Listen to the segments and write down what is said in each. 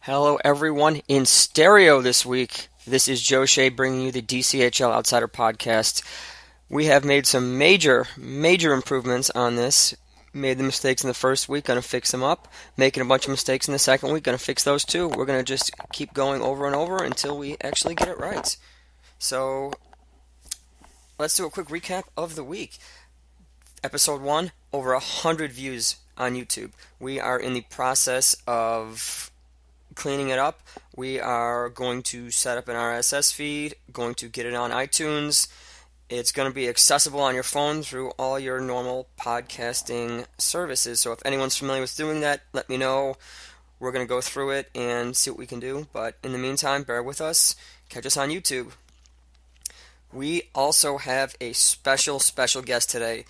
Hello, everyone in stereo this week. This is Joe Shea bringing you the DCHL Outsider Podcast. We have made some major improvements on this. Made the mistakes in the first week, going to fix them up. Making a bunch of mistakes in the second week, going to fix those too. We're going to just keep going over and over until we actually get it right. So, let's do a quick recap of the week. Episode 1, over 100 views on YouTube. We are in the process of cleaning it up. We are going to set up an RSS feed, going to get it on iTunes. It's going to be accessible on your phone through all your normal podcasting services. So if anyone's familiar with doing that, let me know. We're going to go through it and see what we can do. But in the meantime, bear with us. Catch us on YouTube. We also have a special guest today.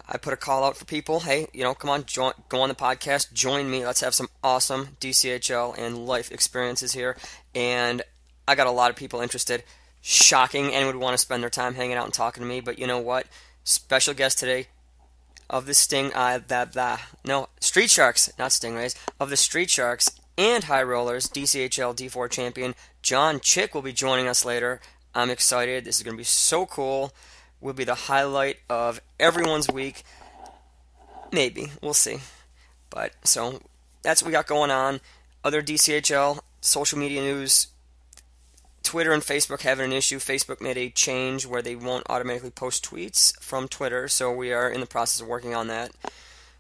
I put a call out for people. Hey, come on, go on the podcast. Join me. Let's have some awesome DCHL and life experiences here. And I got a lot of people interested. Shocking. Anyone would want to spend their time hanging out and talking to me. But you know what? Special guest today of the Street Sharks, not Stingrays, of the Street Sharks and High Rollers, DCHL D4 champion John Chick will be joining us later. I'm excited. This is going to be so cool. Will be the highlight of everyone's week. Maybe. We'll see. But, so, that's what we got going on. Other DCHL, social media news, Twitter and Facebook having an issue. Facebook made a change where they won't automatically post tweets from Twitter, so we are in the process of working on that.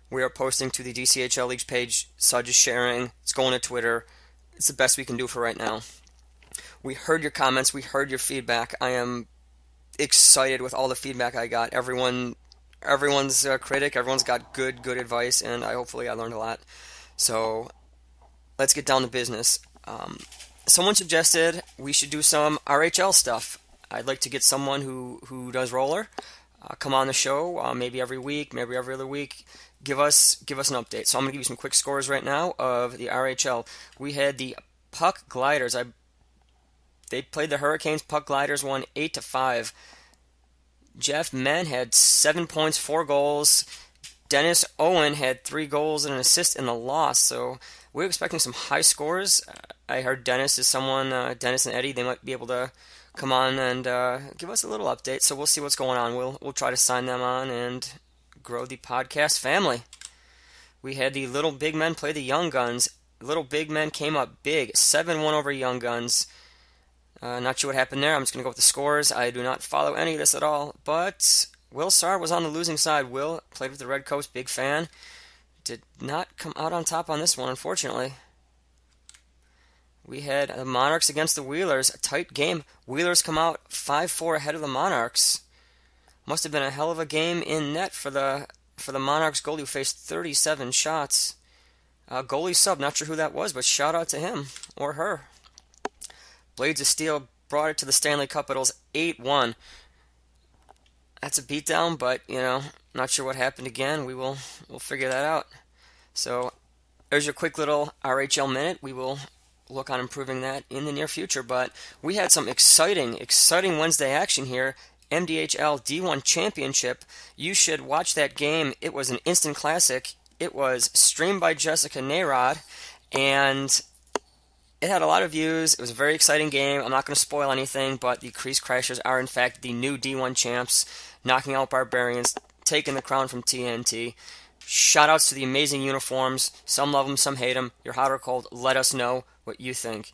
We are posting to the DCHL Leagues page. Sudge is sharing. It's going to Twitter. It's the best we can do for right now. We heard your comments. We heard your feedback. I am excited with all the feedback I got. Everyone's a critic. Everyone's got good advice, and hopefully I learned a lot. So let's get down to business. Someone suggested we should do some RHL stuff. I'd like to get someone who does roller come on the show, maybe every week, maybe every other week. Give us an update. So I'm going to give you some quick scores right now of the RHL. We had the Puck Gliders. They played the Hurricanes. Puck Gliders won 8-5. Jeff Menn had 7 points, 4 goals. Dennis Owen had 3 goals and an assist in the loss. So we're expecting some high scores. I heard Dennis and Eddie, they might be able to come on and give us a little update. So we'll see what's going on. We'll try to sign them on and grow the podcast family. We had the Little Big Men play the Young Guns. Little Big Men came up big, 7-1 over Young Guns. Not sure what happened there. I'm just going to go with the scores. I do not follow any of this at all. But Will Sarr was on the losing side. Will played with the Red Coats, big fan. Did not come out on top on this one, unfortunately. We had the Monarchs against the Wheelers. A tight game. Wheelers come out 5-4 ahead of the Monarchs. Must have been a hell of a game in net for the Monarchs goalie who faced 37 shots. Goalie sub, not sure who that was, but shout out to him or her. Blades of Steel brought it to the Stanley Cup. It was 8-1. That's a beatdown, but, not sure what happened again. We'll figure that out. So, there's your quick little RHL minute. We will look on improving that in the near future. But we had some exciting Wednesday action here. MDHL D1 Championship. You should watch that game. It was an instant classic. It was streamed by Jessica Nayrod, and it had a lot of views. It was a very exciting game. I'm not going to spoil anything, but the Crease Crashers are, in fact, the new D1 champs, knocking out Barbarians, taking the crown from TNT. Shoutouts to the amazing uniforms. Some love them, some hate them. You're hot or cold. Let us know what you think.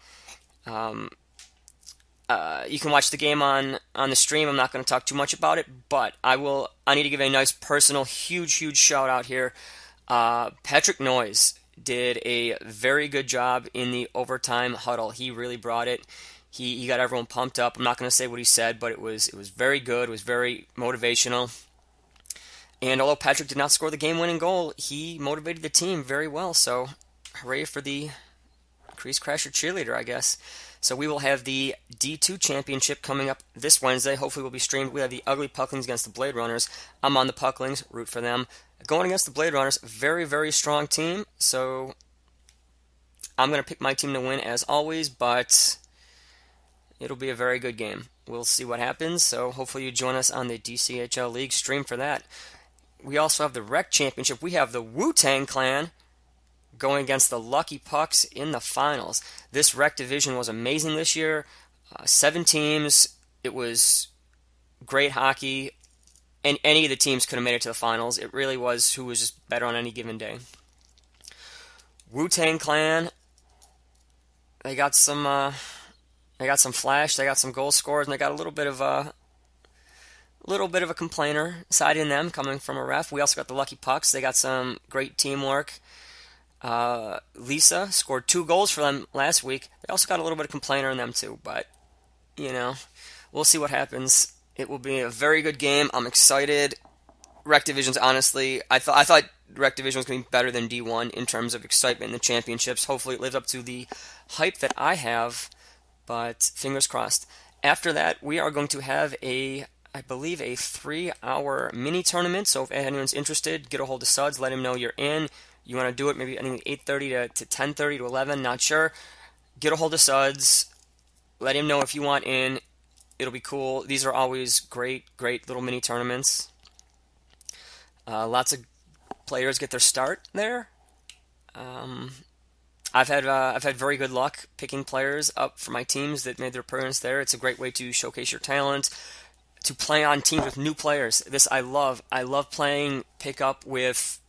You can watch the game on the stream. I'm not going to talk too much about it, but I need to give a nice personal, huge shout out here. Patrick Noyes did a very good job in the overtime huddle. He really brought it. He got everyone pumped up. I'm not going to say what he said, but it was very good. It was very motivational. And although Patrick did not score the game-winning goal, he motivated the team very well. So, hooray for the Crease Crasher cheerleader, I guess. So we will have the D2 Championship coming up this Wednesday. Hopefully it will be streamed. We have the Ugly Pucklings against the Blade Runners. I'm on the Pucklings. Root for them. Going against the Blade Runners, very strong team. So I'm going to pick my team to win as always, but it'll be a very good game. We'll see what happens. So hopefully you join us on the DCHL League stream for that. We also have the Rec Championship. We have the Wu-Tang Clan going against the Lucky Pucks in the finals. This rec division was amazing this year. 7 teams. It was great hockey. And any of the teams could have made it to the finals. It really was who was just better on any given day. Wu-Tang Clan, they got some flash, they got some goal scorers, and they got a little bit of a complainer side in them coming from a ref. We also got the Lucky Pucks. They got some great teamwork. Lisa scored 2 goals for them last week. They also got a little bit of complainer in them too, but we'll see what happens. It will be a very good game. I'm excited. Rec Divisions, honestly, I thought Rec Division was going to be better than D1 in terms of excitement in the championships. Hopefully it lives up to the hype that I have, but fingers crossed. After that, we are going to have I believe a 3-hour mini tournament. So if anyone's interested, get a hold of Suds, let him know you're in. You want to do it maybe 8:30 to 10:30 to 11, not sure. Get a hold of Suds, let him know if you want in. It'll be cool. These are always great little mini tournaments. Lots of players get their start there. I've had very good luck picking players up for my teams that made their appearance there. It's a great way to showcase your talent, to play on teams with new players. This I love. I love playing pickup with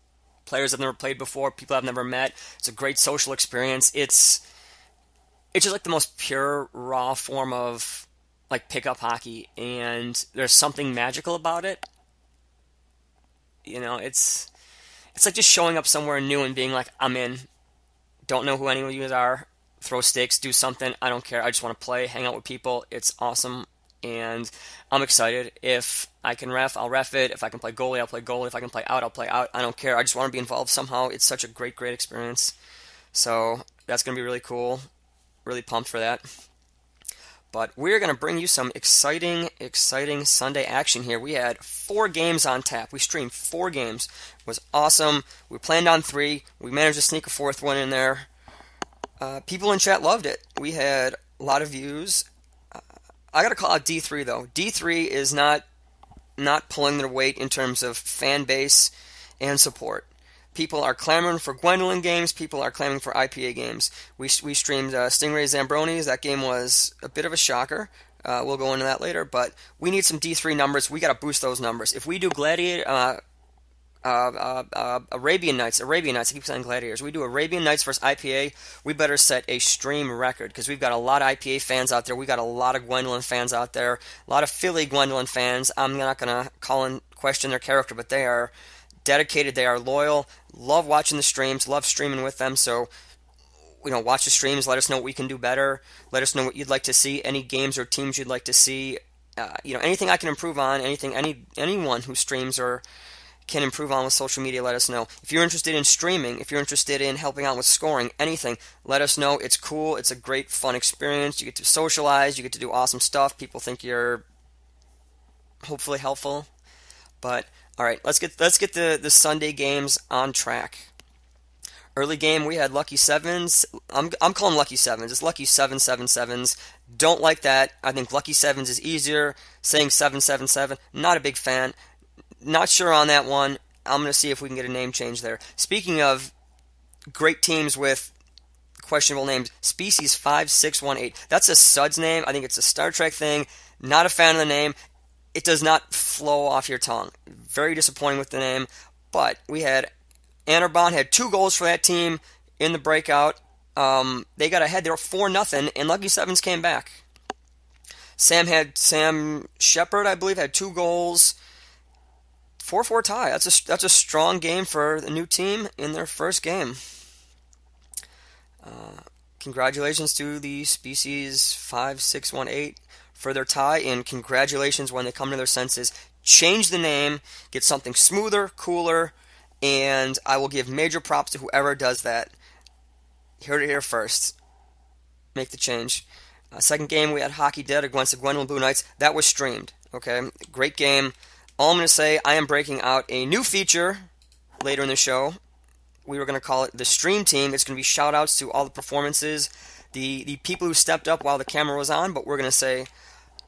players I've never played before, people I've never met. It's a great social experience. It's just like the most pure, raw form of like pickup hockey, and there's something magical about it. It's like just showing up somewhere new and being like, I'm in. Don't know who any of you are. Throw sticks, do something. I don't care. I just want to play, hang out with people. It's awesome, and I'm excited. If I can ref, I'll ref it. If I can play goalie, I'll play goalie. If I can play out, I'll play out. I don't care. I just want to be involved somehow. It's such a great experience. So that's going to be really cool. Really pumped for that. But we're going to bring you some exciting Sunday action here. We had 4 games on tap. We streamed 4 games. It was awesome. We planned on 3. We managed to sneak a 4th one in there. People in chat loved it. We had a lot of views. I got to call out D3, though. D3 is not pulling their weight in terms of fan base and support. People are clamoring for Gwendolyn games. People are clamoring for IPA games. We streamed Stingray Zambronis. That game was a bit of a shocker. We'll go into that later. But we need some D3 numbers. We got to boost those numbers. If we do Arabian Nights. I keep saying Gladiators. We do Arabian Nights versus IPA. We better set a stream record because we've got a lot of IPA fans out there. We got a lot of Gwendolyn fans out there. A lot of Philly Gwendolyn fans. I'm not going to question their character, but they are dedicated, they are loyal, love watching the streams, love streaming with them. So, watch the streams, let us know what we can do better, let us know what you'd like to see, any games or teams you'd like to see, anything I can improve on, anyone who streams or can improve on with social media, let us know. If you're interested in streaming, if you're interested in helping out with scoring, anything, let us know. It's cool, it's a great fun experience, you get to socialize, you get to do awesome stuff, people think you're hopefully helpful, but alright, let's get the Sunday games on track. Early game, we had Lucky Sevens. I'm calling Lucky Sevens. It's Lucky 777s. Don't like that. I think Lucky Sevens is easier. Saying 777, not a big fan. Not sure on that one. I'm going to see if we can get a name change there. Speaking of great teams with questionable names, Species 5618. That's a Suds name. I think it's a Star Trek thing. Not a fan of the name. It does not flow off your tongue. Very disappointing with the name. But we had Anarbon had 2 goals for that team in the breakout. They got ahead. They were 4-0, and Lucky Sevens came back. Sam Shepard, I believe, had 2 goals. 4-4 tie. That's a strong game for the new team in their first game. Congratulations to the Species 5618 for their tie, and congratulations when they come to their senses. Change the name, get something smoother, cooler, and I will give major props to whoever does that. Heard it here first. Make the change. Second game, we had Hockey Dead against the Gwendolyn Blue Knights. That was streamed. Okay, great game. All I'm going to say, I am breaking out a new feature later in the show. We were going to call it the Stream Team. It's going to be shout-outs to all the performances, the people who stepped up while the camera was on, but we're going to say,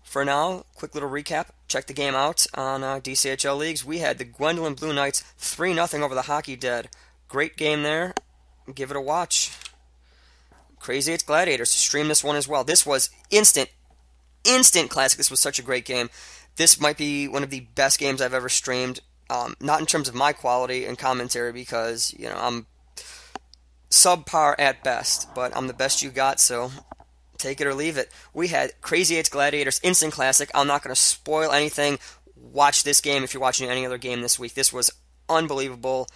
for now, quick little recap. Check the game out on DCHL Leagues. We had the Gwendolyn Blue Knights 3-0 over the Hockey Dead. Great game there. give it a watch. Crazy Eights Gladiators, stream this one as well. This was instant classic. This was such a great game. This might be one of the best games I've ever streamed. Not in terms of my quality and commentary, because I'm subpar at best, but I'm the best you got, so take it or leave it. We had Crazy Eights Gladiators, instant classic. I'm not going to spoil anything. Watch this game if you're watching any other game this week. This was unbelievable.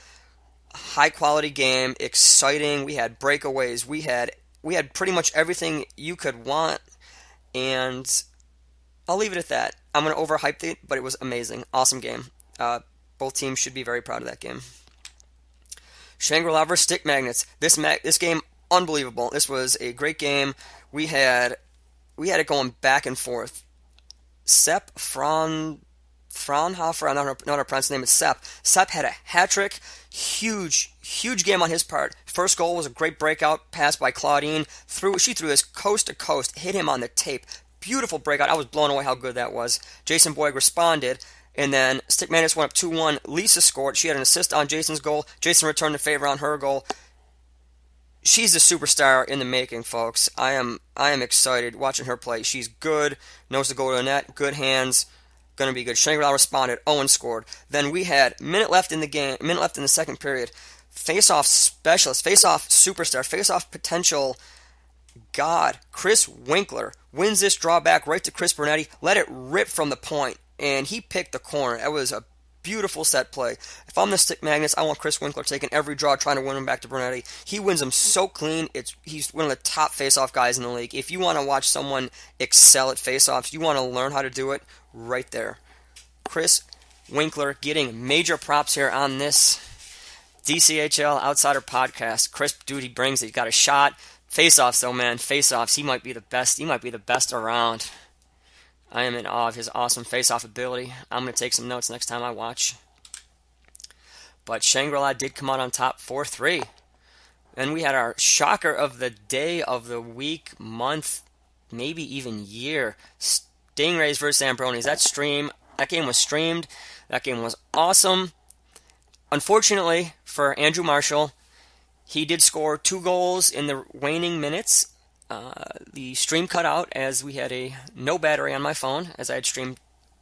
High quality game, exciting. We had breakaways. We had pretty much everything you could want, and I'll leave it at that. I'm going to overhype it, but it was amazing. Awesome game. Both teams should be very proud of that game. Shangri-La vs. Stick Magnets. This game, unbelievable. This was a great game. We had it going back and forth. Sepp Fraunhofer, I don't know how to pronounce his name. It's Sepp. Sepp had a hat trick. Huge game on his part. First goal was a great breakout pass by Claudine. She threw this coast to coast, hit him on the tape. Beautiful breakout. I was blown away how good that was. Jason Boyd responded, and then Stick Magnets went up 2-1. Lisa scored. She had an assist on Jason's goal. Jason returned the favor on her goal. She's a superstar in the making, folks. I am excited watching her play. She's good, knows to go to the net, good hands, gonna be good. Shangri-La responded. Owen scored. Then we had minute left in the second period. Face-off specialist, face-off superstar, face-off potential god, Chris Winkler wins this drawback right to Chris Bernetti. Let it rip from the point, and he picked the corner. It was a beautiful set play. If I'm the Stick Magnets, I want Chris Winkler taking every draw, trying to win him back to Bernetti. He wins them so clean. He's one of the top face-off guys in the league. If you want to watch someone excel at face-offs, you want to learn how to do it, right there. Chris Winkler getting major props here on this DCHL Outsider Podcast. Crisp duty brings it. He got a shot. Face-offs, though, man. Face-offs. He might be the best. He might be the best around. I am in awe of his awesome face-off ability. I'm going to take some notes next time I watch. But Shangri-La did come out on top 4-3. And we had our shocker of the day, of the week, month, maybe even year. Stingrays versus Ambronis. That game was streamed. That game was awesome. Unfortunately for Andrew Marshall, he did score 2 goals in the waning minutes. The stream cut out as we had no battery on my phone, as I had streamed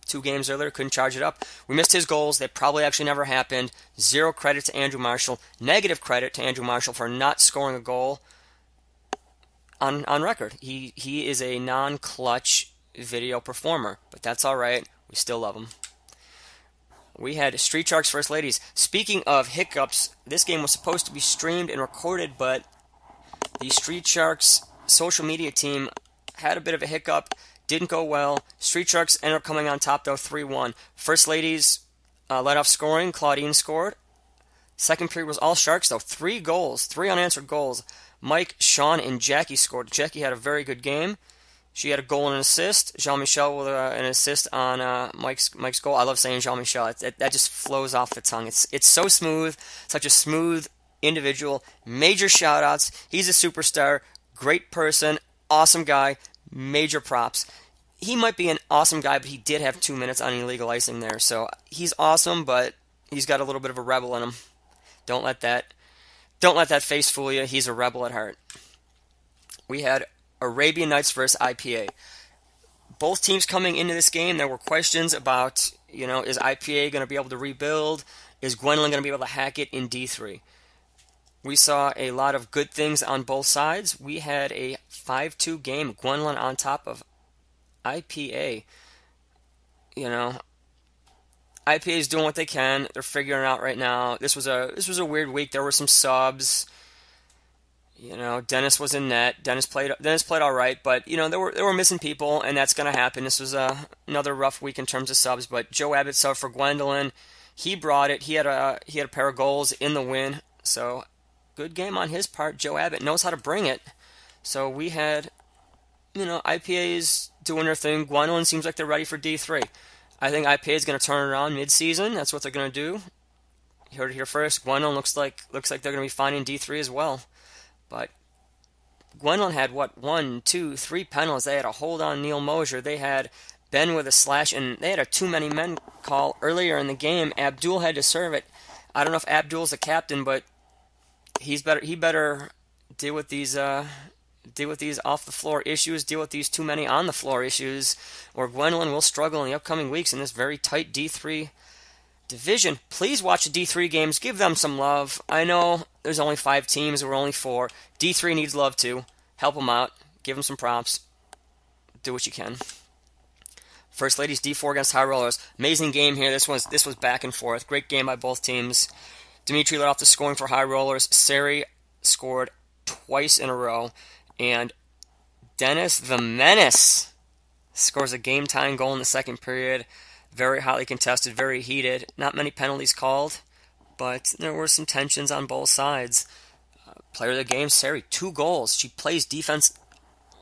2 games earlier, couldn't charge it up. We missed his goals. They probably actually never happened. 0 credit to Andrew Marshall. Negative credit to Andrew Marshall for not scoring a goal on record. He is a non-clutch video performer, but that's all right. We still love him. We had Street Sharks First Ladies. Speaking of hiccups, this game was supposed to be streamed and recorded, but the Street Sharks social media team had a bit of a hiccup. Didn't go well. Street Sharks ended up coming on top, though, 3-1. First Ladies led off scoring. Claudine scored. Second period was all Sharks, though. 3 goals, 3 unanswered goals. Mike, Sean, and Jackie scored. Jackie had a very good game. She had a goal and an assist. Jean-Michel with an assist on Mike's goal. I love saying Jean-Michel. That just flows off the tongue. It's so smooth. Such a smooth individual. Major shout-outs. He's a superstar. Great person. Awesome guy. Major props. He might be an awesome guy, but he did have 2 minutes on illegal icing there. So he's awesome, but he's got a little bit of a rebel in him. Don't let that face fool you. He's a rebel at heart. We had Arabian Nights versus IPA. Both teams coming into this game, there were questions about, is IPA going to be able to rebuild? Is Gwendolyn going to be able to hack it in D3? We saw a lot of good things on both sides. We had a 5-2 game. Gwendolyn on top of IPA. IPA is doing what they can. They're figuring it out right now. This was a weird week. There were some subs. Dennis was in net. Dennis played all right, but there were missing people, and that's going to happen. This was another rough week in terms of subs. But Joe Abbott subbed for Gwendolyn. He brought it. He had a pair of goals in the win. So good game on his part. Joe Abbott knows how to bring it. So we had, IPA is doing their thing. Gwendolyn seems like they're ready for D3. I think IPA is going to turn it around mid-season. That's what they're going to do. You heard it here first. Gwendolyn looks like they're going to be fine in D3 as well. But Gwendolyn had, 1, 2, 3 penalties. They had a hold on Neil Mosier. They had Ben with a slash, and they had a too many men call earlier in the game. Abdul had to serve it. I don't know if Abdul's the captain, but He better deal with these off the floor issues, deal with these too many on the floor issues, or Gwendolyn will struggle in the upcoming weeks in this very tight D3 division. Please watch the D3 games. Give them some love. I know there's only 5 teams. We're only 4. D3 needs love too. Help them out. Give them some props. Do what you can. First Ladies D4 against High Rollers. Amazing game here. This was back and forth. Great game by both teams. Dimitri led off the scoring for High Rollers. Sari scored twice in a row. And Dennis the Menace scores a game-tying goal in the second period. Very highly contested, very heated. Not many penalties called, but there were some tensions on both sides. Player of the game, Sari, 2 goals. She plays defense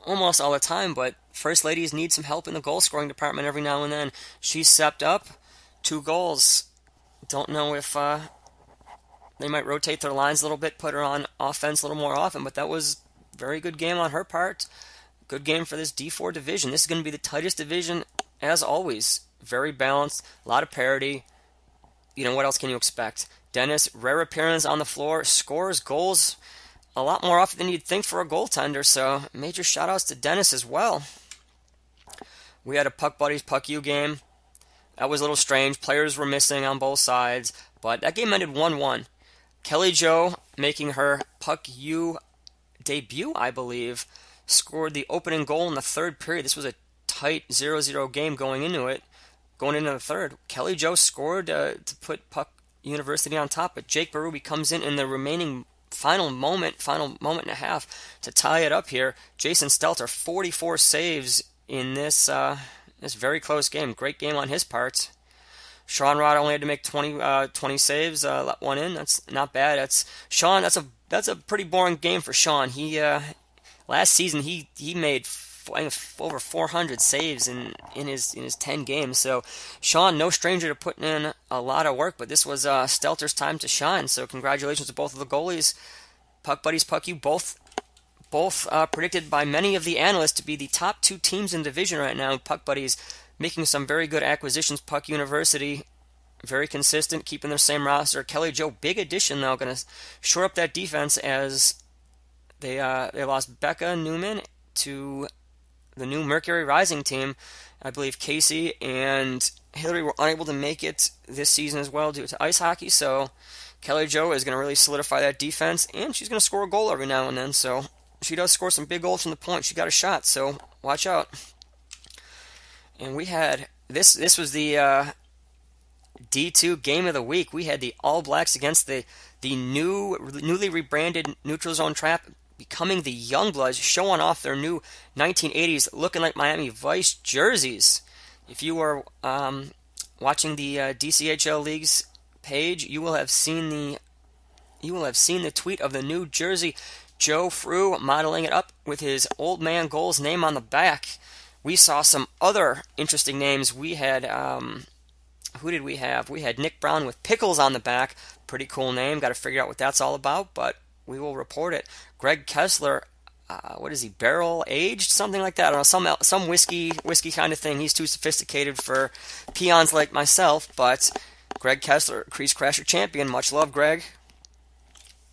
almost all the time, but First Ladies need some help in the goal-scoring department every now and then. She stepped up, 2 goals. Don't know if they might rotate their lines a little bit, put her on offense a little more often, but that was a very good game on her part. Good game for this D4 division. This is going to be the tightest division, as always. Very balanced, a lot of parity. You know, what else can you expect? Dennis, rare appearance on the floor, scores goals a lot more often than you'd think for a goaltender, so major shout-outs to Dennis as well. We had a Puck Buddies, Puck U game. That was a little strange. Players were missing on both sides, but that game ended 1-1. Kelly Jo, making her Puck U debut, I believe, scored the opening goal in the third period. This was a tight 0-0 game going into the third. Kelly Jo scored to put Puck University on top, but Jake Berube comes in the remaining final moment and a half to tie it up here. Jason Stelter, 44 saves in this very close game. Great game on his part. Sean Rod only had to make 20 saves, let one in. That's not bad. That's a pretty boring game for Sean. He last season he made over 400 saves in his 10 games. So Sean, no stranger to putting in a lot of work, but this was Stelter's time to shine. So congratulations to both of the goalies. Puck Buddies, Puck U, both predicted by many of the analysts to be the top 2 teams in division right now. Puck Buddies making some very good acquisitions. Puck University, very consistent, keeping their same roster. Kelly Jo, big addition though, going to shore up that defense as they lost Becca Newman to the new Mercury Rising team. I believe Casey and Hillary were unable to make it this season as well due to ice hockey, so Kelly Jo is going to really solidify that defense, and she's going to score a goal every now and then, so she does score some big goals from the point. She got a shot, so watch out. And we had, this was the D2 game of the week. We had the All Blacks against the newly rebranded Neutral Zone Trap, becoming the Youngbloods, showing off their new 1980s looking like Miami Vice jerseys. If you are watching the DCHL League's page, you will have seen the tweet of the new jersey. Joe Frew modeling it up with his old man goals name on the back. We saw some other interesting names. We had who did we have? We had Nick Brown with Pickles on the back. Pretty cool name. Got to figure out what that's all about, but we will report it. Greg Kessler, what is he, barrel aged, something like that? I don't know, some whiskey kind of thing. He's too sophisticated for peons like myself. But Greg Kessler, Crease Crasher champion. Much love, Greg.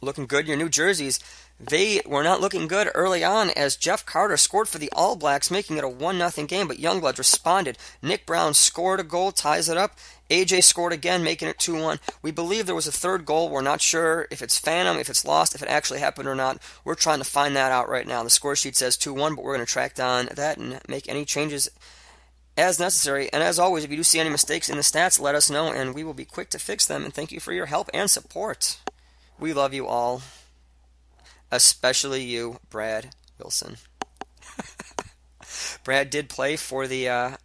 Looking good. Your new jerseys. They were not looking good early on as Jeff Carter scored for the All Blacks, making it a 1-0 game, but Youngbloods responded. Nick Brown scored a goal, ties it up. AJ scored again, making it 2-1. We believe there was a third goal. We're not sure if it's phantom, if it's lost, if it actually happened or not. We're trying to find that out right now. The score sheet says 2-1, but we're going to track down that and make any changes as necessary. And as always, if you do see any mistakes in the stats, let us know, and we will be quick to fix them. And thank you for your help and support. We love you all. Especially you, Brad Wilson. Brad did play for the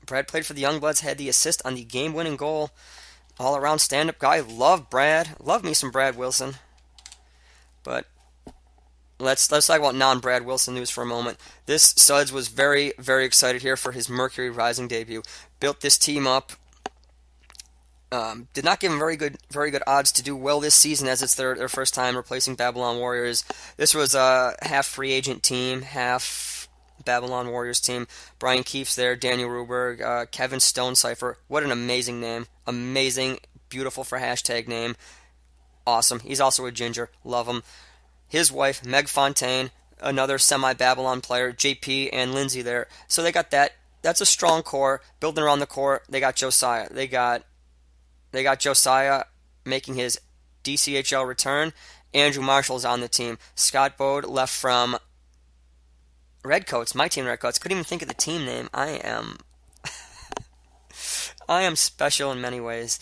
Brad played for the Youngbloods, had the assist on the game-winning goal. All-around stand-up guy. Love Brad. Love me some Brad Wilson. But let's talk about non-Brad Wilson news for a moment. This Suds was very, very excited here for his Mercury Rising debut. Built this team up. Did not give them very good odds to do well this season, as it's their first time replacing Babylon Warriors. This was a half free agent team, half Babylon Warriors team. Brian Keefe's there, Daniel Ruberg, Kevin Stonecipher. What an amazing name. Amazing, beautiful for hashtag name. awesome. He's also a ginger. Love him. His wife, Meg Fontaine, another semi-Babylon player, JP and Lindsay there. So they got that. That's a strong core. Building around the core, they got Josiah. They got Josiah making his DCHL return. Andrew Marshall's on the team. Scott Bode left from Redcoats, my team Redcoats. Couldn't even think of the team name. I am special in many ways.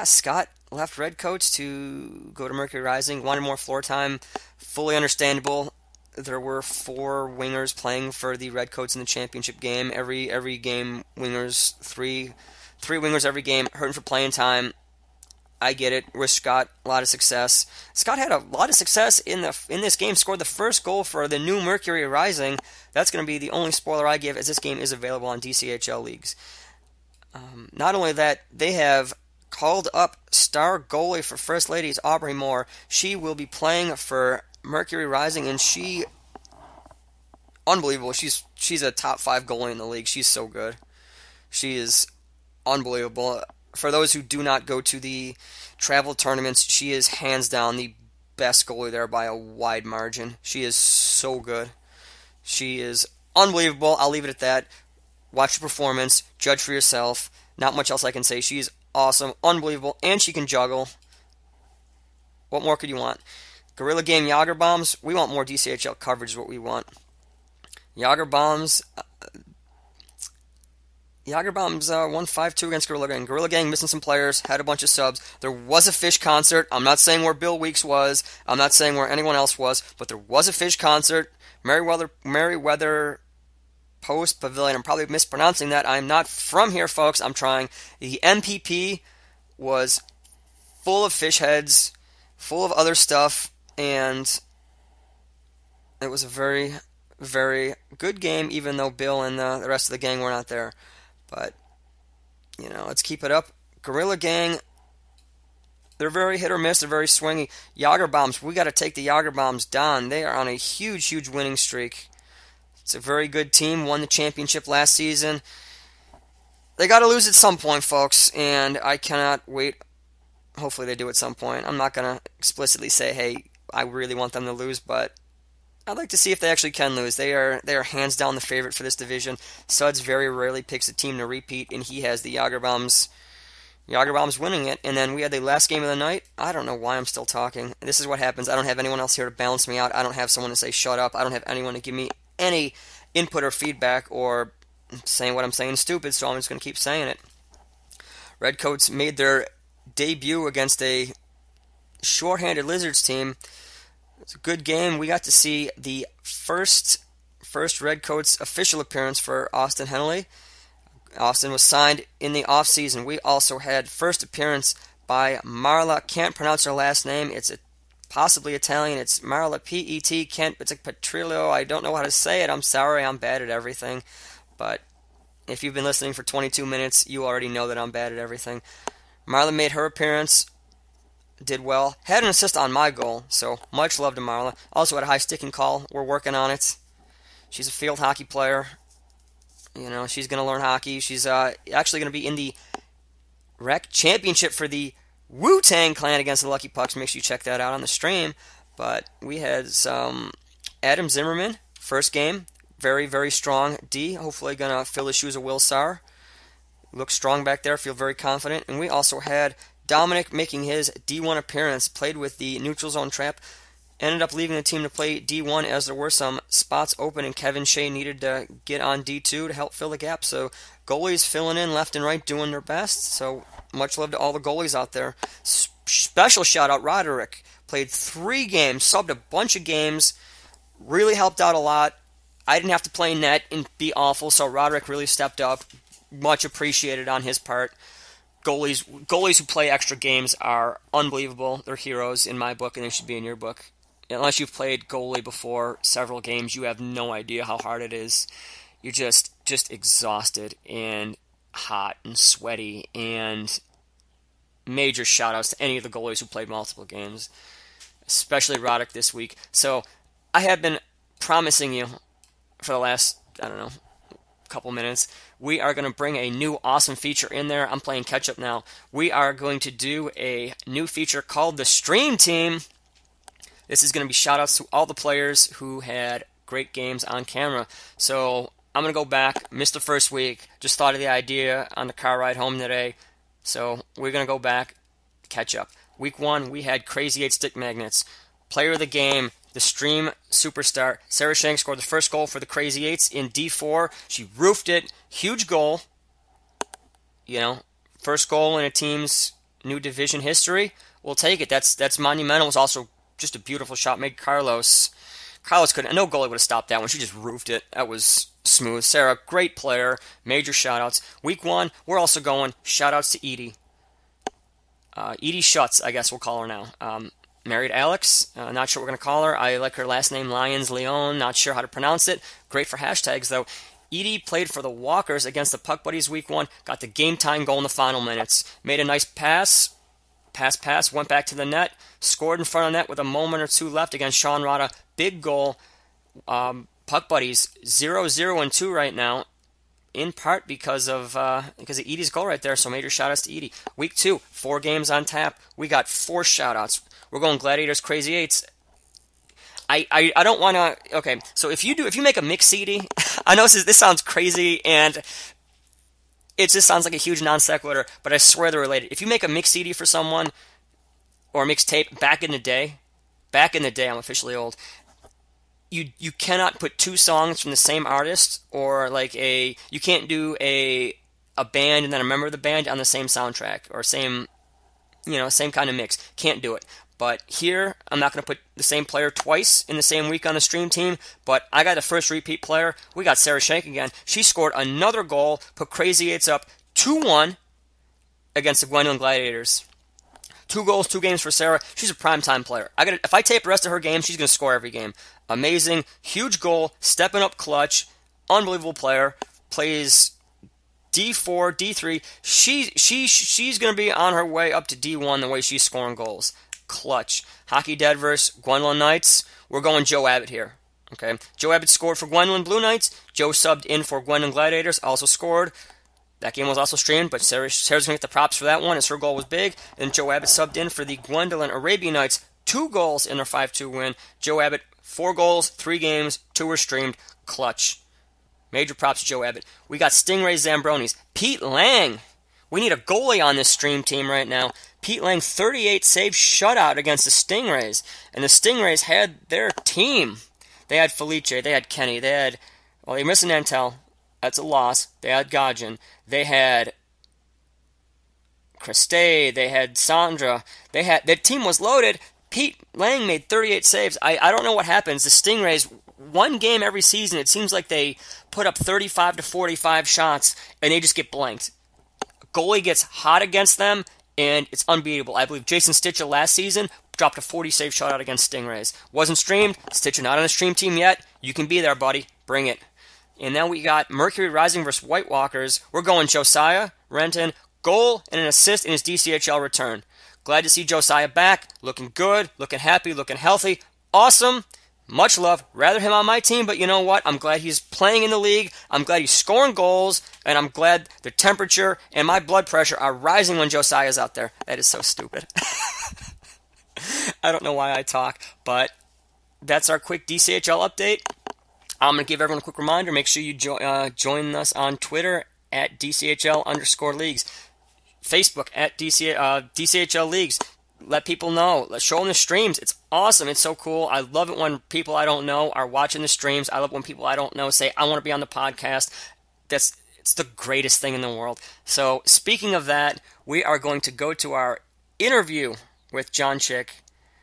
Scott left Redcoats to go to Mercury Rising. Wanted more floor time. Fully understandable. There were 4 wingers playing for the Redcoats in the championship game. Every game, wingers, three wingers every game, hurting for playing time. I get it. Wish Scott a lot of success. Scott had a lot of success in this game. Scored the first goal for the new Mercury Rising. That's going to be the only spoiler I give, as this game is available on DCHL leagues. Not only that, they have called up star goalie for First Ladies Aubrey Moore. She will be playing for Mercury Rising, and she unbelievable. She's a top 5 goalie in the league. She's so good. She is unbelievable. For those who do not go to the travel tournaments, she is hands down the best goalie there by a wide margin. She is so good. She is unbelievable. I'll leave it at that. Watch the performance. Judge for yourself. Not much else I can say. She's awesome, unbelievable, and she can juggle. What more could you want? Gorilla Gang Yager Bombs. We want more DCHL coverage is what we want. Yager Bombs won 5-2 against Gorilla Gang. Gorilla Gang missing some players, had a bunch of subs. There was a Fish concert. I'm not saying where Bill Weeks was. I'm not saying where anyone else was, but there was a Fish concert. Merriweather Post Pavilion. I'm probably mispronouncing that. I'm not from here, folks. I'm trying. The MPP was full of fish heads, full of other stuff, and it was a very, very good game, even though Bill and the rest of the gang were not there. But, let's keep it up. Gorilla Gang, they're very hit or miss. They're very swingy. Yager Bombs, we got to take the Yager Bombs down. They are on a huge, huge winning streak. It's a very good team. Won the championship last season. They got to lose at some point, folks, and I cannot wait. Hopefully they do at some point. I'm not going to explicitly say, hey, I really want them to lose, but I'd like to see if they actually can lose. They are hands down the favorite for this division. Suds very rarely picks a team to repeat, and he has the Yager Bombs winning it. And then we had the last game of the night. I don't know why I'm still talking. This is what happens. I don't have anyone else here to balance me out. I don't have someone to say shut up. I don't have anyone to give me any input or feedback or saying what I'm saying is stupid, so I'm just going to keep saying it. Redcoats made their debut against a shorthanded Lizards team. It's a good game. We got to see the first Redcoats official appearance for Austin Henley. Austin was signed in the offseason. We also had first appearance by Marla. Can't pronounce her last name. It's possibly Italian. It's Marla P-E-T. It's like Petrillo. I don't know how to say it. I'm sorry. I'm bad at everything. But if you've been listening for 22 minutes, you already know that I'm bad at everything. Marla made her appearance. Did well. Had an assist on my goal, so much love to Marla. Also had a high sticking call. We're working on it. She's a field hockey player. She's going to learn hockey. She's actually going to be in the rec championship for the Wu-Tang Clan against the Lucky Pucks. Make sure you check that out on the stream. But we had some Adam Zimmerman, first game. Very, very strong D. Hopefully going to fill the shoes of Will Sarr. Looks strong back there. Feel very confident. And we also had Dominic making his D1 appearance, played with the neutral zone trap, ended up leaving the team to play D1 as there were some spots open and Kevin Shea needed to get on D2 to help fill the gap. So goalies filling in left and right, doing their best. So much love to all the goalies out there. Special shout out Roderick. Played 3 games, subbed a bunch of games, really helped out a lot. I didn't have to play net and be awful, so Roderick really stepped up. Much appreciated on his part. Goalies who play extra games are unbelievable. They're heroes in my book, and they should be in your book. Unless you've played goalie before several games, you have no idea how hard it is. You're just exhausted and hot and sweaty. And major shout-outs to any of the goalies who played multiple games, especially Roddick this week. So I have been promising you for the last, couple minutes, we are going to bring a new awesome feature in there. I'm playing catch up now. We are going to do a new feature called the Stream Team. This is going to be shout outs to all the players who had great games on camera. So I'm going to go back, missed the first week, just thought of the idea on the car ride home today. So we're going to go back, catch up. Week 1, we had Crazy 8 stick magnets. Player of the game, the stream superstar, Sarah Shank scored the first goal for the Crazy 8s in D4. She roofed it. Huge goal. First goal in a team's new division history. We'll take it. That's monumental. It was also just a beautiful shot made Carlos couldn't. No goalie would have stopped that one. She just roofed it. That was smooth. Sarah, great player. Major shout-outs. Week 1, we're also going shout-outs to Edie. Edie Schutz, I guess we'll call her now. Married Alex. Not sure what we're going to call her. I like her last name, Lyons Leon. Not sure how to pronounce it. Great for hashtags, though. Edie played for the Walkers against the Puck Buddies Week 1. Got the game-time goal in the final minutes. Made a nice pass. Pass, went back to the net. Scored in front of net with a moment or two left against Sean Rada. Big goal. Puck Buddies 0-0-2 right now. In part because of Edie's goal right there. So major shout-outs to Edie. Week 2, 4 games on tap. We got 4 shout-outs. We're going Gladiators, Crazy 8s. I don't want to... Okay, so if you make a mix CD, I know this sounds crazy, and it just sounds like a huge non sequitur, but I swear they're related. If you make a mix CD for someone, or a mixtape, back in the day, I'm officially old, you cannot put 2 songs from the same artist, or you can't do a band and then a member of the band on the same soundtrack, or same kind of mix. Can't do it. But here, I'm not going to put the same player twice in the same week on the stream team, but I got the first repeat player. We got Sarah Shank again. She scored another goal, put Crazy 8s up 2-1 against the Gwendolyn Gladiators. 2 goals, 2 games for Sarah. She's a primetime player. If I tape the rest of her games, she's going to score every game. Amazing, huge goal, stepping up clutch, unbelievable player, plays D4, D3. She's going to be on her way up to D1 the way she's scoring goals. Clutch. Hockey Dead versus Gwendolyn Knights. We're going Joe Abbott here. Okay. Joe Abbott scored for Gwendolyn Blue Knights. Joe subbed in for Gwendolyn Gladiators. Also scored. That game was also streamed, but Sarah's going to get the props for that one as her goal was big. And Joe Abbott subbed in for the Gwendolyn Arabian Knights. 2 goals in their 5-2 win. Joe Abbott, 4 goals, 3 games, 2 were streamed. Clutch. Major props to Joe Abbott. We got Stingrays Zambronis. Pete Lang. We need a goalie on this stream team right now. Pete Lang, 38 save shutout against the Stingrays. And the Stingrays had their team. They had Felice, they had Kenny, they were missing Nantel. That's a loss. They had Gajin. They had Christe, they had Sandra. Their team was loaded. Pete Lang made 38 saves. I don't know what happens. The Stingrays, one game every season, it seems like they put up 35 to 45 shots, and they just get blanked. Goalie gets hot against them, and it's unbeatable. I believe Jason Stitcher last season dropped a 40 save shutout against Stingrays. Wasn't streamed. Stitcher not on the stream team yet. You can be there, buddy. Bring it. And then we got Mercury Rising versus White Walkers. We're going Josiah Renton, goal and an assist in his DCHL return. Glad to see Josiah back. Looking good, looking happy, looking healthy. Awesome. Much love. Rather him on my team, but you know what? I'm glad he's playing in the league. I'm glad he's scoring goals, and I'm glad the temperature and my blood pressure are rising when Josiah's out there. That is so stupid. I don't know why I talk, but that's our quick DCHL update. I'm going to give everyone a quick reminder. Make sure you join us on Twitter at DCHL_leagues. Facebook at DCHL Leagues. Let people know. Let's show them the streams. It's awesome. It's so cool. I love it when people I don't know are watching the streams. I love when people I don't know say, I want to be on the podcast. It's the greatest thing in the world. So speaking of that, we are going to go to our interview with John Chick.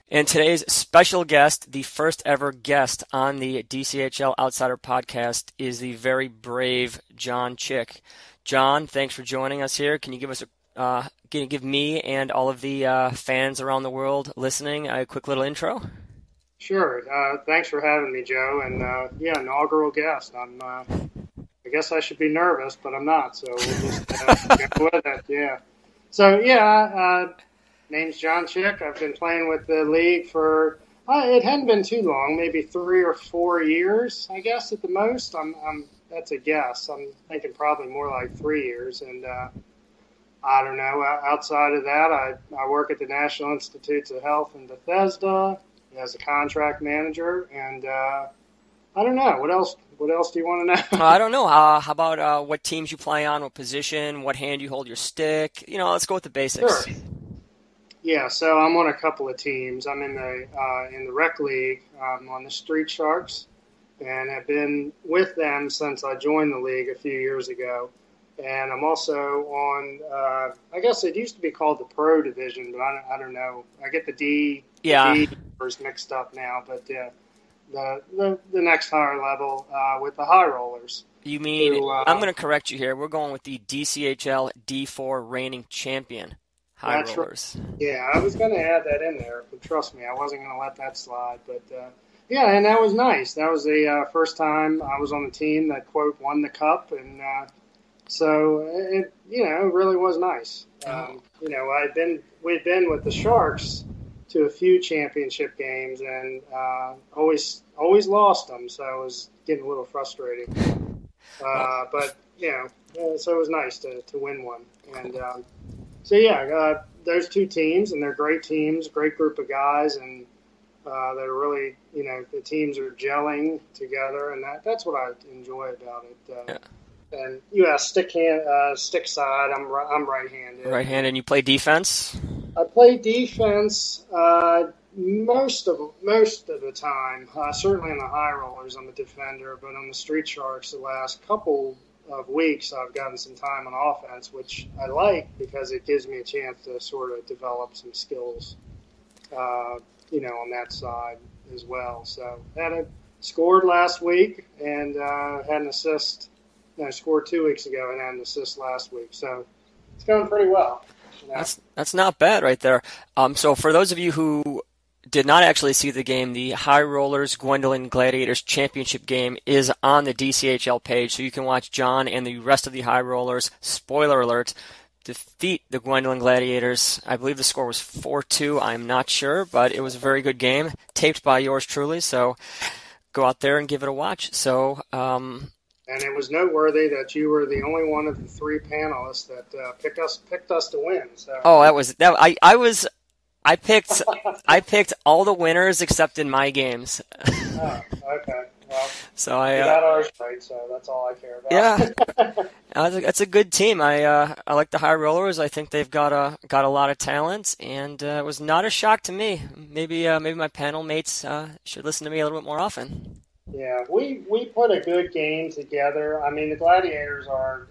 And today's special guest, the first ever guest on the DCHL Outsider Podcast, is the very brave John Chick. John, thanks for joining us here. Can you give us give me and all of the fans around the world listening a quick little intro? Sure. Thanks for having me, Joe. And inaugural guest. I guess I should be nervous, but I'm not. So we'll just go with it. Yeah. So name's John Chick. I've been playing with the league for it hadn't been too long, maybe 3 or 4 years, I guess at the most. I'm that's a guess. I'm thinking probably more like 3 years. And I don't know. Outside of that, I work at the National Institutes of Health in Bethesda as a contract manager. And I don't know. What else? What else do you want to know? I don't know. How about what teams you play on, what position, what hand you hold your stick? Let's go with the basics. Sure. Yeah, so I'm on a couple of teams. I'm in the rec league. I'm on the Street Sharks, and have been with them since I joined the league a few years ago. And I'm also on, I guess it used to be called the Pro Division, but I don't know. I get the D numbers mixed up now, but the next higher level with the High Rollers. You mean, I'm going to correct you here. We're going with the DCHL D4 reigning champion. High Rollers. Right. Yeah, I was going to add that in there, but trust me, I wasn't going to let that slide. But yeah, and that was nice. That was the first time I was on a team that, quote, won the cup, and so it really was nice. We'd been with the Sharks to a few championship games and always lost them, so it was getting a little frustrating. But so it was nice to win one, and. So, yeah, those two teams, and they're great teams, great group of guys, and they're really, the teams are gelling together, and that's what I enjoy about it. And you asked stick side, I'm right-handed. Right-handed, and you play defense? I play defense most of the time. Certainly in the High Rollers, I'm a defender, but on the Street Sharks, the last couple of weeks, I've gotten some time on offense, which I like because it gives me a chance to sort of develop some skills, on that side as well. So I scored last week and had an assist. I scored 2 weeks ago and had an assist last week. So it's going pretty well. That's not bad right there. So for those of you who did not actually see the game, the High Rollers Gwendolyn Gladiators Championship game is on the DCHL page, so you can watch John and the rest of the High Rollers, spoiler alert, defeat the Gwendolyn Gladiators. I believe the score was 4-2. I'm not sure, but it was a very good game, taped by yours truly, so go out there and give it a watch. So, and it was noteworthy that you were the only one of the 3 panelists that picked us to win. So. Oh, I picked all the winners except in my games. Oh, okay. Well, so you got ours right, so that's all I care about. Yeah, that's a good team. I like the High Rollers. I think they've got a lot of talent, and it was not a shock to me. Maybe my panel mates should listen to me a little bit more often. Yeah, we put a good game together. I mean, the Gladiators are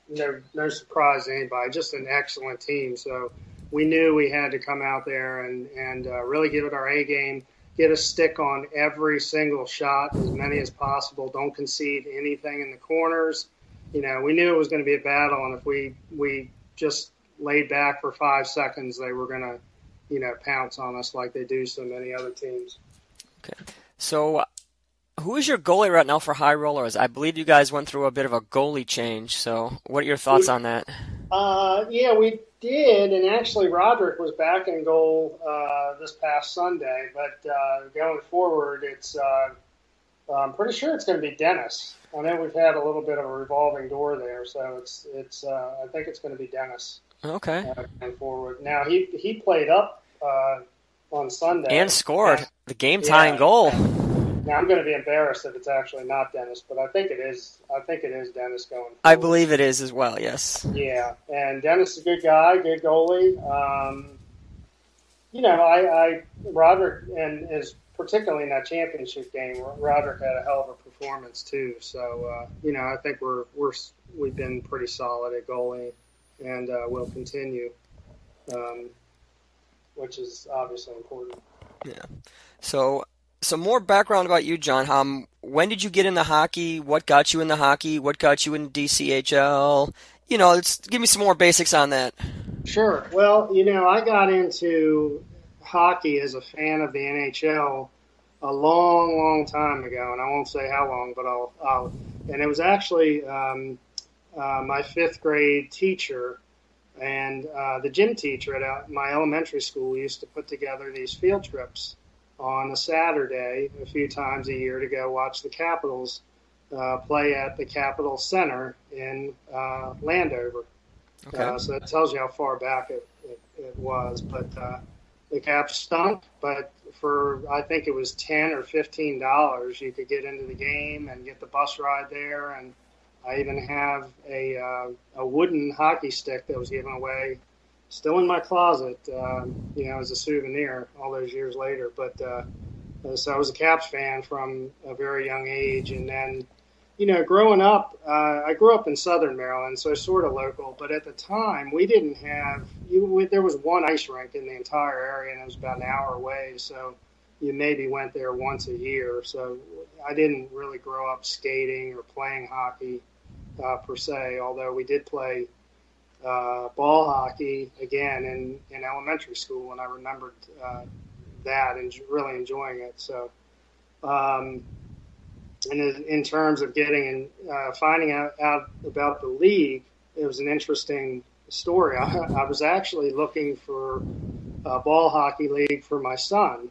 no surprise to anybody, just an excellent team. So we knew we had to come out there and really give it our A game, get a stick on every single shot, as many as possible. Don't concede anything in the corners. We knew it was going to be a battle, and if we just laid back for 5 seconds, they were going to, pounce on us like they do so many other teams. Okay. So who is your goalie right now for High Rollers? I believe you guys went through a bit of a goalie change, so what are your thoughts on that? Yeah, we did, and actually Roderick was back in goal this past Sunday, but going forward, I'm pretty sure it's going to be Dennis. I know we've had a little bit of a revolving door there, so it's I think it's going to be Dennis. Okay. Going forward. Now he played up on Sunday and scored the game-tying goal. Now I'm going to be embarrassed if it's actually not Dennis, but I think it is. I think it is Dennis going forward. I believe it is as well. Yes. Yeah, and Dennis is a good guy, good goalie. Roderick and is particularly in that championship game. Roderick had a hell of a performance too. So I think we've been pretty solid at goalie, and we'll continue, which is obviously important. Yeah. So some more background about you, John. When did you get into hockey? What got you into hockey? What got you in DCHL? Give me some more basics on that. Sure. Well, I got into hockey as a fan of the NHL a long, long time ago, and I won't say how long, but I'll and it was actually my 5th grade teacher and the gym teacher at my elementary school used to put together these field trips on a Saturday a few times a year to go watch the Capitals play at the Capitol Center in Landover. Okay. So that tells you how far back it was. But the Caps stunk. But for, I think it was $10 or $15, you could get into the game and get the bus ride there. And I even have a wooden hockey stick that was given away, still in my closet, as a souvenir all those years later. But so I was a Caps fan from a very young age. And then, growing up, I grew up in Southern Maryland, so sort of local. But at the time, we didn't have there was one ice rink in the entire area, and it was about an hour away. So you maybe went there once a year. So I didn't really grow up skating or playing hockey per se, although we did play ball hockey again in elementary school, and I remembered that and really enjoying it. So. And in terms of getting and finding out about the league, it was an interesting story. I was actually looking for a ball hockey league for my son,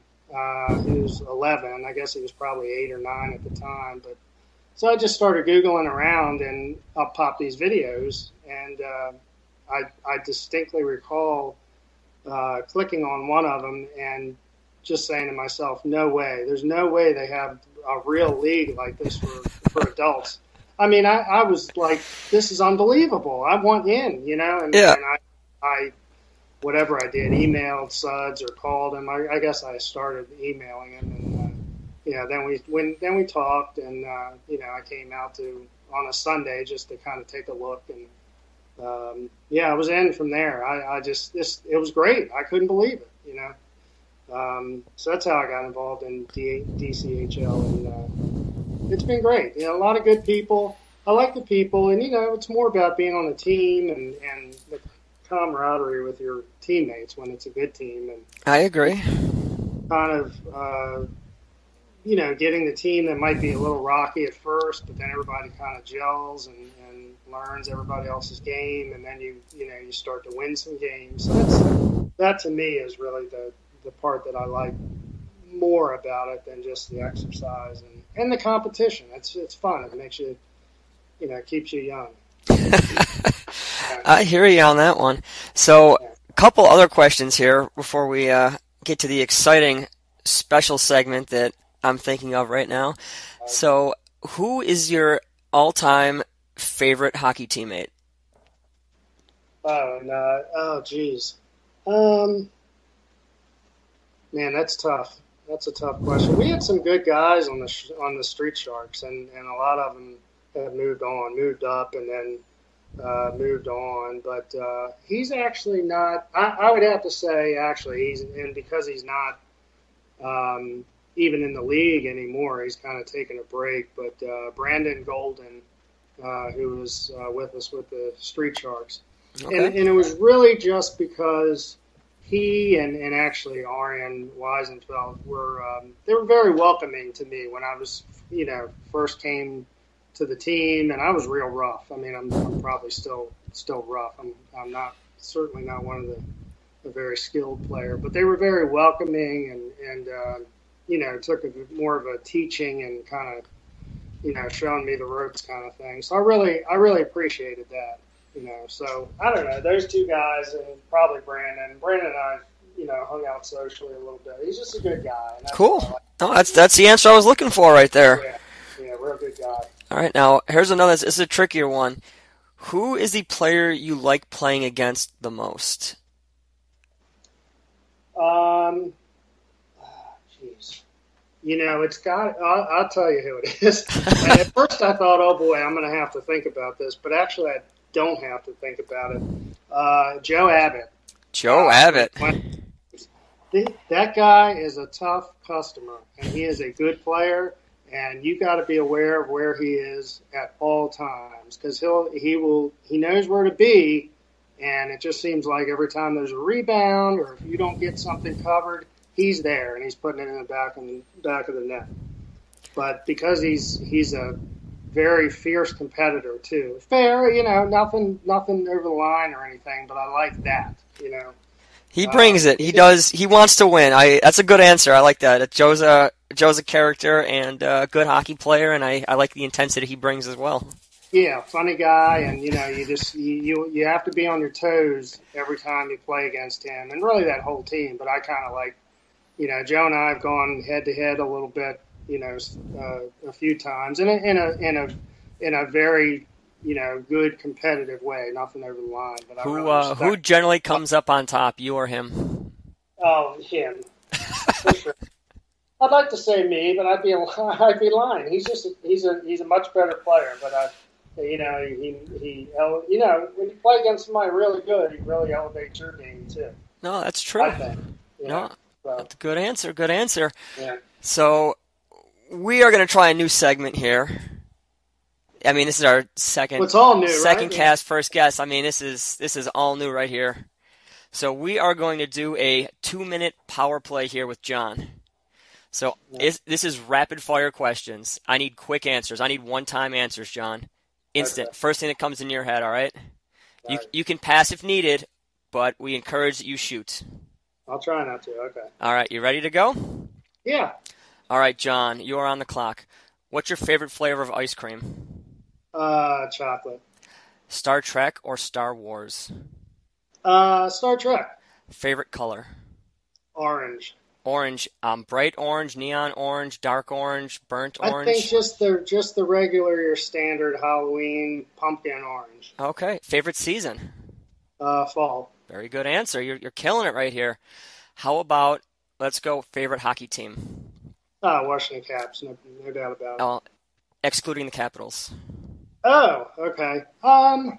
who's 11. I guess he was probably 8 or 9 at the time. But so I just started Googling around, and up popped these videos. And I distinctly recall clicking on one of them and just saying to myself, no way. There's no way they have a real league like this for adults. I mean, I was like, this is unbelievable. I want in, and I whatever I did, emailed Suds or called him. I guess I started emailing him, and then we talked, and I came out on a Sunday just to kind of take a look, and I was in from there. It was great. I couldn't believe it, So that's how I got involved in DCHL, and it's been great. A lot of good people. I like the people, and it's more about being on the team and the camaraderie with your teammates when it's a good team. And I agree. Kind of, getting the team that might be a little rocky at first, but then everybody kind of gels and learns everybody else's game, and then you start to win some games. So that to me is really the part that I like more about it than just the exercise and the competition. It's fun. It makes you, keeps you young. I hear you on that one. So a couple other questions here before we get to the exciting special segment that I'm thinking of right now. So who is your all-time favorite hockey teammate? Oh, geez. Man, that's tough. That's a tough question. We had some good guys on the Street Sharks, and a lot of them have moved up, and then moved on. But he's actually not. I would have to say actually because he's not even in the league anymore. He's kind of taken a break. But Brandon Golden, who was with us with the Street Sharks, okay. and it was really just because. He and actually Arian Weisenfeld they were very welcoming to me when I was first came to the team, and I was real rough. I mean, I'm probably still rough. I'm not certainly not one of the very skilled player, but they were very welcoming and took more of a teaching and kind of showing me the ropes kind of thing. So I really appreciated that. So I don't know, those two guys and probably Brandon. Brandon and I, hung out socially a little bit. He's just a good guy. And Cool. Oh, that's the answer I was looking for right there. Yeah, real good guy. All right, now here's another. This is a trickier one. Who is the player you like playing against the most? Jeez. It's got. I'll tell you who it is. At first, I thought, oh boy, I'm going to have to think about this, but actually, I don't have to think about it. Joe Abbott. Joe Abbott. That guy is a tough customer, and he is a good player, and you got to be aware of where he is at all times because he knows where to be, and it just seems like every time there's a rebound or if you don't get something covered, he's there and he's putting it in the back of the net. But because he's a very fierce competitor too. Fair, nothing over the line or anything, but I like that, He brings it. He does. He wants to win. That's a good answer. I like that. Joe's a Joe's a character and a good hockey player, and I like the intensity he brings as well. Yeah, funny guy, and you have to be on your toes every time you play against him, and really that whole team. But I kind of like, Joe and I have gone head to head a little bit, a few times, in a very good competitive way, nothing over the line. But who generally comes up on top, you or him? Oh, him. For sure. I'd like to say me, but I'd be lying. He's a much better player, but when you play against somebody really good, he really elevates your game too. No, that's true. I think. No, that's a good answer. Good answer. Yeah. So we are going to try a new segment here. I mean, this is our second. Well, it's all new, second right? cast, first guest. I mean, this is all new right here. So we are going to do a 2-minute power play here with John. So this is rapid fire questions. I need quick answers. I need one-time answers, John. Instant. Okay. First thing that comes in your head, all right? All right. You can pass if needed, but we encourage that you shoot. I'll try not to. Okay. All right, you ready to go? Yeah. All right, John, you are on the clock. What's your favorite flavor of ice cream? Chocolate. Star Trek or Star Wars? Star Trek. Favorite color? Orange. Orange. Bright orange, neon orange, dark orange, burnt orange. I think just the regular, your standard Halloween pumpkin orange. Okay. Favorite season? Fall. Very good answer. You're killing it right here. How about, let's go, favorite hockey team? Washington Caps, no doubt about it. Excluding the Capitals. Oh, okay. You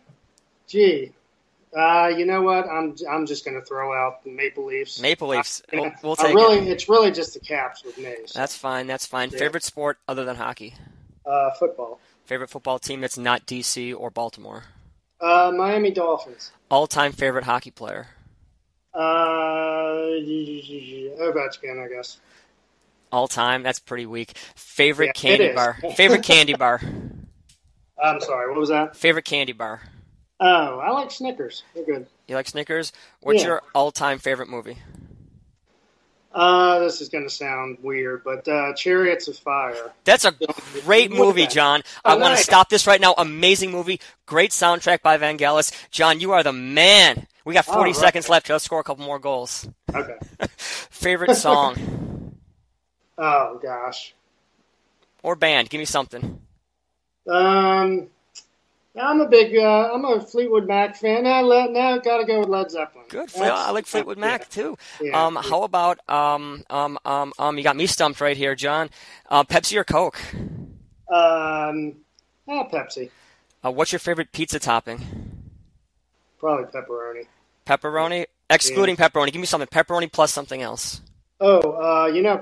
know what? I'm just going to throw out the Maple Leafs. Maple Leafs. We'll take it. It's really just the Caps with me. So. That's fine. That's fine. Yeah. Favorite sport other than hockey? Football. Favorite football team that's not DC or Baltimore? Miami Dolphins. All-time favorite hockey player? Ovechkin, I guess. All-time? That's pretty weak. Favorite candy bar? Favorite candy bar? I'm sorry, what was that? Favorite candy bar? Oh, I like Snickers. They're good. You like Snickers? What's your all-time favorite movie? This is going to sound weird, but Chariots of Fire. That's a great movie, John. I want to stop this right now. Amazing movie. Great soundtrack by Vangelis. John, you are the man. We got 40 seconds left. Let's score a couple more goals. Okay. Favorite song? Oh, gosh. Or band. Give me something. I'm a Fleetwood Mac fan. Now gotta go with Led Zeppelin. Good. I like Fleetwood Mac too. Yeah. How about you got me stumped right here, John. Pepsi or Coke? Pepsi. What's your favorite pizza topping? Probably pepperoni. Pepperoni? Excluding pepperoni. Give me something. Pepperoni plus something else. Oh,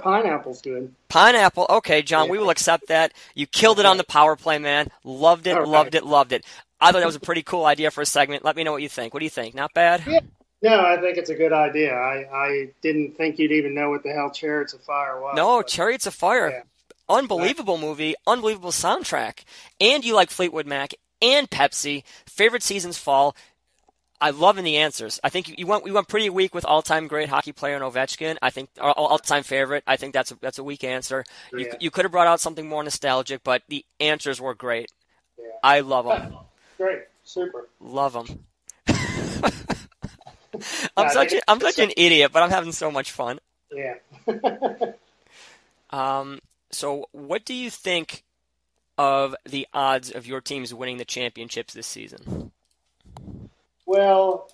pineapple's good. Pineapple. Okay, John, we will accept that. You killed it on the power play, man. Loved it, loved it, loved it. I thought that was a pretty cool idea for a segment. Let me know what you think. What do you think? Not bad? Yeah. No, I think it's a good idea. I didn't think you'd even know what the hell Chariots of Fire was. No, Chariots of Fire. Yeah. Unbelievable movie. Unbelievable soundtrack. And you like Fleetwood Mac and Pepsi. Favorite seasons fall. I loving the answers. I think we went pretty weak with all-time great hockey player in Ovechkin. I think all-time favorite. I think that's a weak answer. Yeah. You could have brought out something more nostalgic, but the answers were great. Yeah. I love them. Great, super. Love them. I'm such an idiot, but I'm having so much fun. Yeah. So what do you think of the odds of your teams winning the championships this season? Well,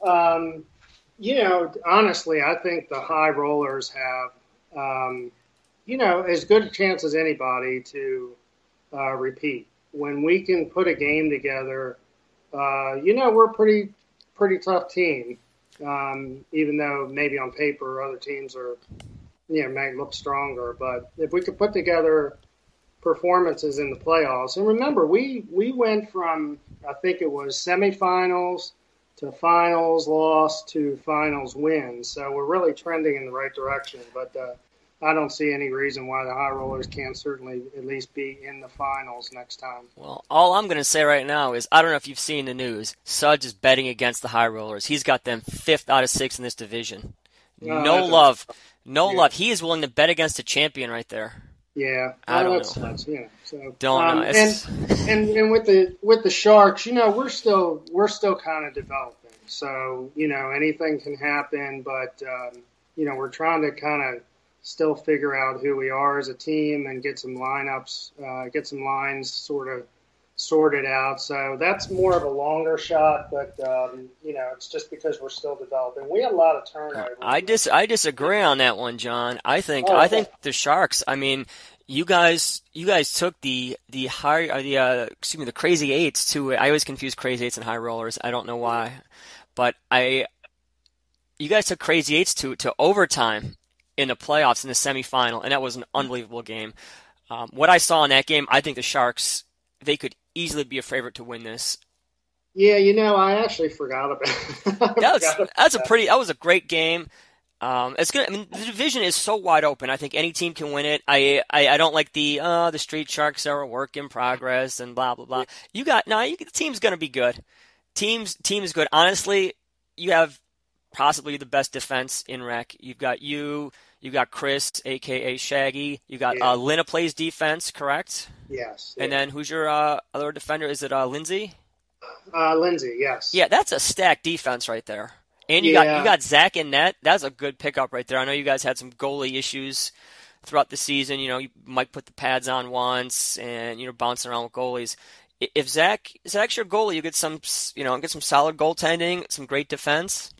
honestly, I think the high rollers have, as good a chance as anybody to repeat. When we can put a game together, we're a pretty tough team, even though maybe on paper other teams are, may look stronger. But if we could put together performances in the playoffs, and remember, we went from, I think it was semifinals to finals loss to finals win. So we're really trending in the right direction. But I don't see any reason why the High Rollers can't certainly at least be in the finals next time. Well, all I'm going to say right now is I don't know if you've seen the news. Sudge is betting against the High Rollers. He's got them 5th out of 6 in this division. No love. He is willing to bet against a champion right there. Yeah, I don't know. Sucks. Yeah, so Don't know. And with the Sharks, we're still kind of developing. So anything can happen, but we're trying to kind of still figure out who we are as a team and get some lineups, get some lines sort of sorted out. So that's more of a longer shot, but it's just because we're still developing. We had a lot of turnover. I disagree on that one, John. I think the Sharks. I mean, you guys took the crazy eights to. I always confuse crazy eights and high rollers. I don't know why, but you guys took crazy eights to overtime in the playoffs in the semifinal, and that was an unbelievable game. What I saw in that game, I think the Sharks, they could easily be a favorite to win this. Yeah, I actually forgot about it. That was a great game. It's good. I mean, the division is so wide open. I think any team can win it. I don't like the Street Sharks are a work in progress and blah blah blah. The team's gonna be good. Team is good. Honestly, you have possibly the best defense in rec. You've got Chris, aka Shaggy. You got Lina plays defense, correct? Yes. And then who's your other defender? Is it Lindsay? Lindsay, yes. Yeah, that's a stacked defense right there. And you got Zach in net. That's a good pickup right there. I know you guys had some goalie issues throughout the season. You might put the pads on once and bouncing around with goalies. If Zach's your goalie, you get some solid goaltending, some great defense.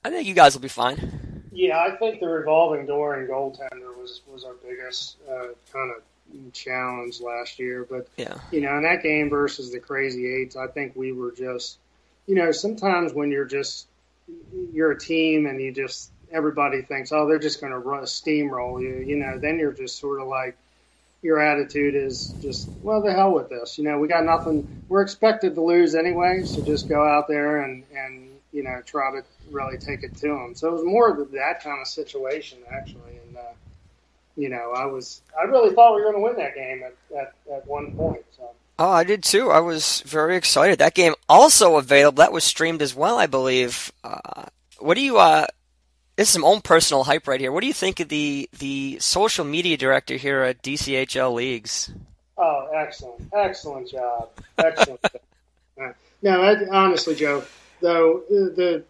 I think you guys will be fine. Yeah, I think the revolving door and goaltender was our biggest kind of challenge last year. But in that game versus the Crazy Eights, I think we were just sometimes when you're a team and everybody thinks, oh, they're just going to steamroll you, then you're just sort of like, your attitude is just, well, the hell with this. We got nothing. We're expected to lose anyway, so just go out there and try to really take it to them. So it was more of that kind of situation, actually. And, I really thought we were going to win that game at one point. So. Oh, I did too. I was very excited. That game also available. That was streamed as well, I believe. What do you? This is some own personal hype right here. What do you think of the social media director here at DCHL Leagues? Oh, excellent job. Excellent. No, honestly, Joe, though the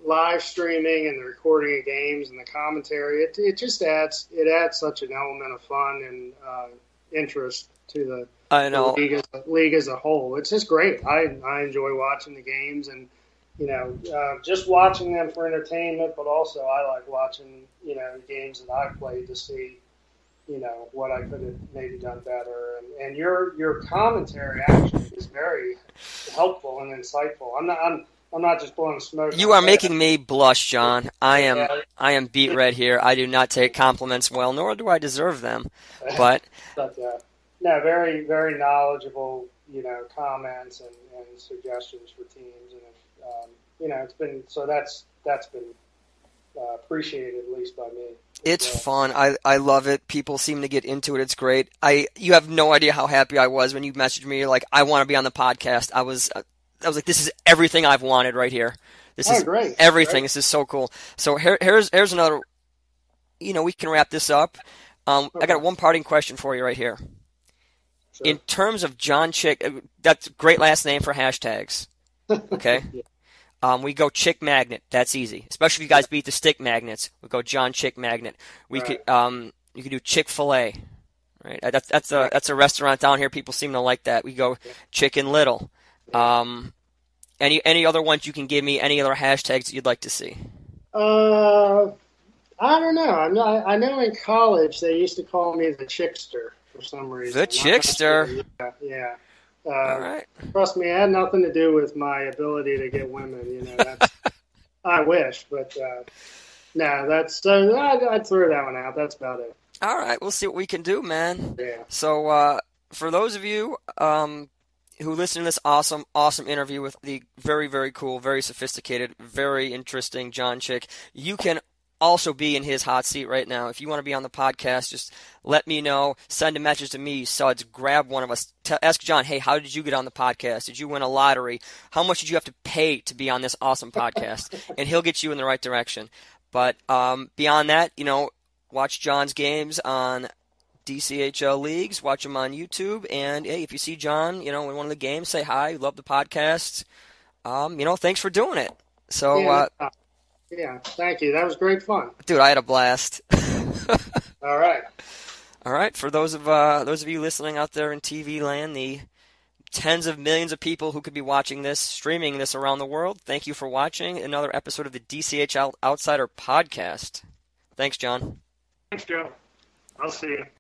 live streaming and the recording of games and the commentary, it just adds such an element of fun and interest to the league as a whole. It's just great. I enjoy watching the games and just watching them for entertainment, but also I like watching games that I've played to see what I could have maybe done better. And your commentary actually is very helpful and insightful. I'm not just blowing smoke. You are making me blush, John. I am beat red here. I do not take compliments well, nor do I deserve them. But very, very knowledgeable, comments and suggestions for teams, and it's been that's been appreciated at least by me. It's fun. I love it. People seem to get into it. It's great. You have no idea how happy I was when you messaged me. You're like, I want to be on the podcast. I was like, this is everything I've wanted right here. This is great. Everything. Great. This is so cool. So here's another. We can wrap this up. I got one parting question for you right here. Sure. In terms of John Chick, that's a great last name for hashtags. Okay. Yeah. We go Chick Magnet. That's easy. Especially if you guys beat the Stick Magnets. We go John Chick Magnet. We could you could do Chick-fil-A. Right. That's a restaurant down here. People seem to like that. We go Chicken Little. Any other ones you can give me? Any other hashtags that you'd like to see? I don't know. I know in college they used to call me the Chickster for some reason. The Chickster. Yeah. All right. Trust me, it had nothing to do with my ability to get women. That's, I wish, but no. I'd throw that one out. That's about it. All right, we'll see what we can do, man. Yeah. So for those of you who listen to this awesome interview with the very, very cool, very sophisticated, very interesting John Chick, you can also be in his hot seat right now. If you want to be on the podcast, just let me know. Send a message to me, Suds. Grab one of us. Ask John, hey, how did you get on the podcast? Did you win a lottery? How much did you have to pay to be on this awesome podcast? And he'll get you in the right direction. But beyond that, watch John's games on DCHL leagues. Watch them on YouTube. And hey, if you see John, in one of the games, say hi. Love the podcast. Thanks for doing it. So, yeah, thank you. That was great fun. Dude, I had a blast. All right. All right. For those of you listening out there in TV land, the tens of millions of people who could be watching this, streaming this around the world, thank you for watching another episode of the DCHL Outsider Podcast. Thanks, John. Thanks, Joe. I'll see you.